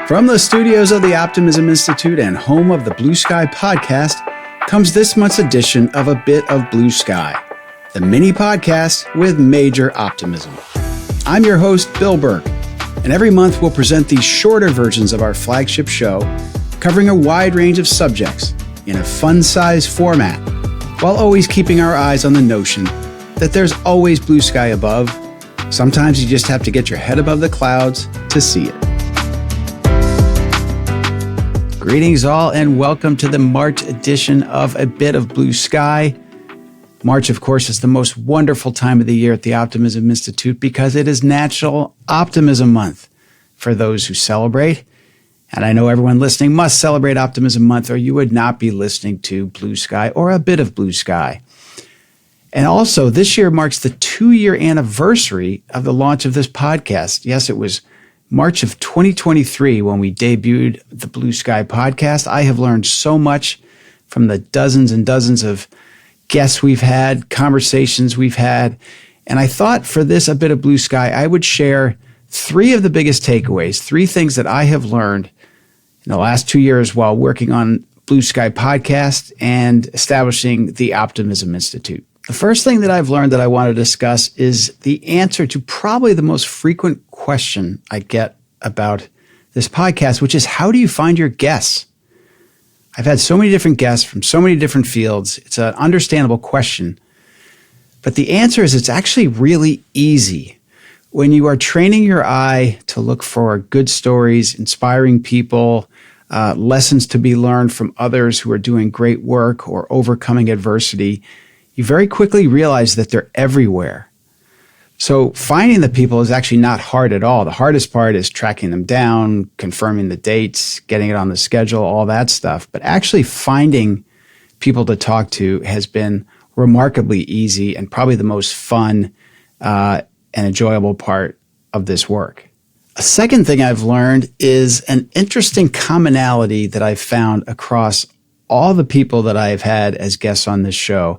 From the studios of the Optimism Institute and home of the Blue Sky podcast comes this month's edition of A Bit of Blue Sky, the mini podcast with major optimism. I'm your host, Bill Burke, and every month we'll present these shorter versions of our flagship show, covering a wide range of subjects in a fun-sized format, while always keeping our eyes on the notion that there's always blue sky above. Sometimes you just have to get your head above the clouds to see it. Greetings all and welcome to the March edition of A Bit of Blue Sky. March, of course, is the most wonderful time of the year at the Optimism Institute because it is National Optimism Month for those who celebrate. And I know everyone listening must celebrate Optimism Month or you would not be listening to Blue Sky or A Bit of Blue Sky. And also, this year marks the 2-year anniversary of the launch of this podcast. Yes, it was March of 2023 when we debuted the Blue Sky podcast. I have learned so much from the dozens and dozens of guests we've had, conversations we've had. And I thought for this A Bit of Blue Sky, I would share 3 of the biggest takeaways, 3 things that I have learned in the last 2 years while working on Blue Sky podcast and establishing the Optimism Institute. The first thing that I've learned that I want to discuss is the answer to probably the most frequent question I get about this podcast, which is how do you find your guests? I've had so many different guests from so many different fields. It's an understandable question. But the answer is it's actually really easy. When you are training your eye to look for good stories, inspiring people, lessons to be learned from others who are doing great work or overcoming adversity, you very quickly realize that they're everywhere. So finding the people is actually not hard at all. The hardest part is tracking them down, confirming the dates, getting it on the schedule, all that stuff. But actually finding people to talk to has been remarkably easy and probably the most fun and enjoyable part of this work. A second thing I've learned is an interesting commonality that I've found across all the people that I've had as guests on this show.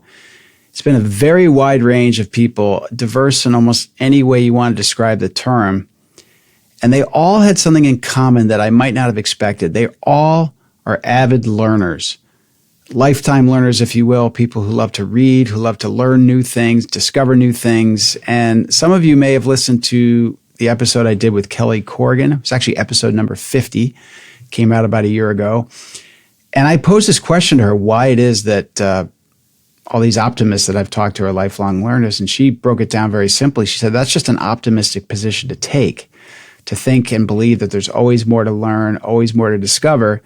It's been a very wide range of people, diverse in almost any way you want to describe the term. And they all had something in common that I might not have expected. They all are avid learners, lifetime learners, if you will, people who love to read, who love to learn new things, discover new things. And some of you may have listened to the episode I did with Kelly Corrigan. It was actually episode number 50, came out about a year ago. And I posed this question to her, why it is that all these optimists that I've talked to are lifelong learners. And she broke it down very simply. She said, that's just an optimistic position to take, to think and believe that there's always more to learn, always more to discover.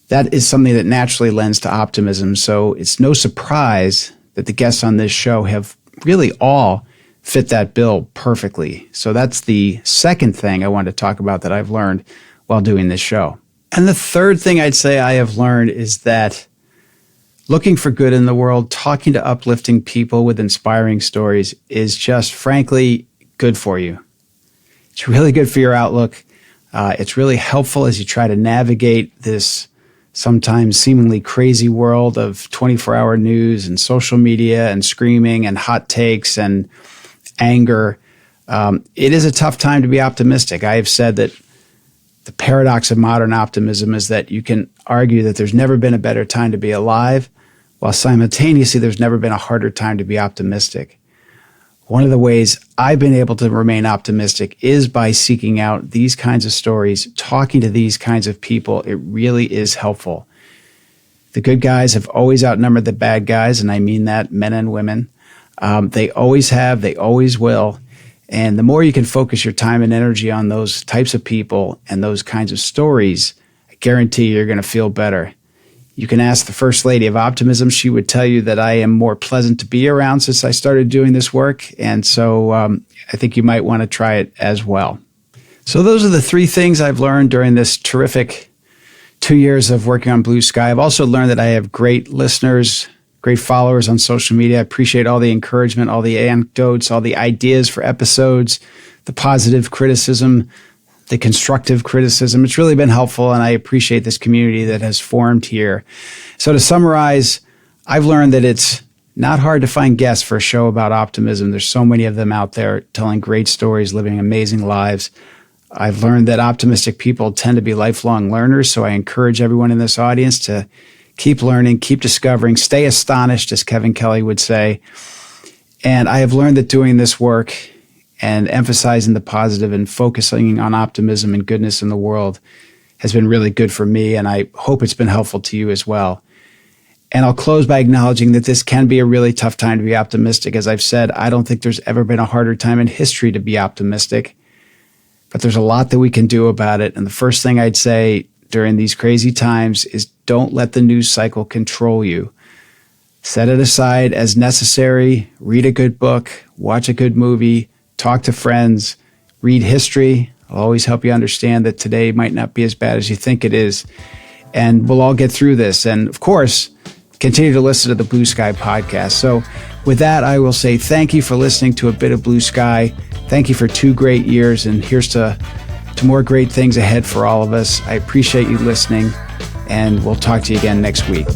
That is something that naturally lends to optimism. So it's no surprise that the guests on this show have really all fit that bill perfectly. So that's the second thing I wanted to talk about that I've learned while doing this show. And the third thing I'd say I have learned is that looking for good in the world, talking to uplifting people with inspiring stories is just, frankly, good for you. It's really good for your outlook. It's really helpful as you try to navigate this sometimes seemingly crazy world of 24-hour news and social media and screaming and hot takes and anger. It is a tough time to be optimistic. I have said that the paradox of modern optimism is that you can argue that there's never been a better time to be alive, while simultaneously there's never been a harder time to be optimistic. One of the ways I've been able to remain optimistic is by seeking out these kinds of stories, talking to these kinds of people. It really is helpful. The good guys have always outnumbered the bad guys, and I mean that, men and women. They always have, they always will. And the more you can focus your time and energy on those types of people and those kinds of stories, I guarantee you're going to feel better. You can ask the First Lady of Optimism. She would tell you that I am more pleasant to be around since I started doing this work. And so I think you might want to try it as well. So those are the 3 things I've learned during this terrific 2 years of working on Blue Sky. I've also learned that I have great listeners, great followers on social media. I appreciate all the encouragement, all the anecdotes, all the ideas for episodes, the positive criticism, the constructive criticism. It's really been helpful, and I appreciate this community that has formed here. So to summarize, I've learned that it's not hard to find guests for a show about optimism. There's so many of them out there telling great stories, living amazing lives. I've learned that optimistic people tend to be lifelong learners, so I encourage everyone in this audience to keep learning, keep discovering, stay astonished, as Kevin Kelly would say. And I have learned that doing this work and emphasizing the positive and focusing on optimism and goodness in the world has been really good for me, and I hope it's been helpful to you as well. And I'll close by acknowledging that this can be a really tough time to be optimistic. As I've said, I don't think there's ever been a harder time in history to be optimistic. But there's a lot that we can do about it. And the first thing I'd say during these crazy times is don't let the news cycle control you. Set it aside as necessary. Read a good book, watch a good movie, talk to friends, read history. I'll always help you understand that today might not be as bad as you think it is. And we'll all get through this. And of course, continue to listen to the Blue Sky podcast. So with that, I will say thank you for listening to A Bit of Blue Sky. Thank you for 2 great years, and here's to more great things ahead for all of us. I appreciate you listening, and we'll talk to you again next week.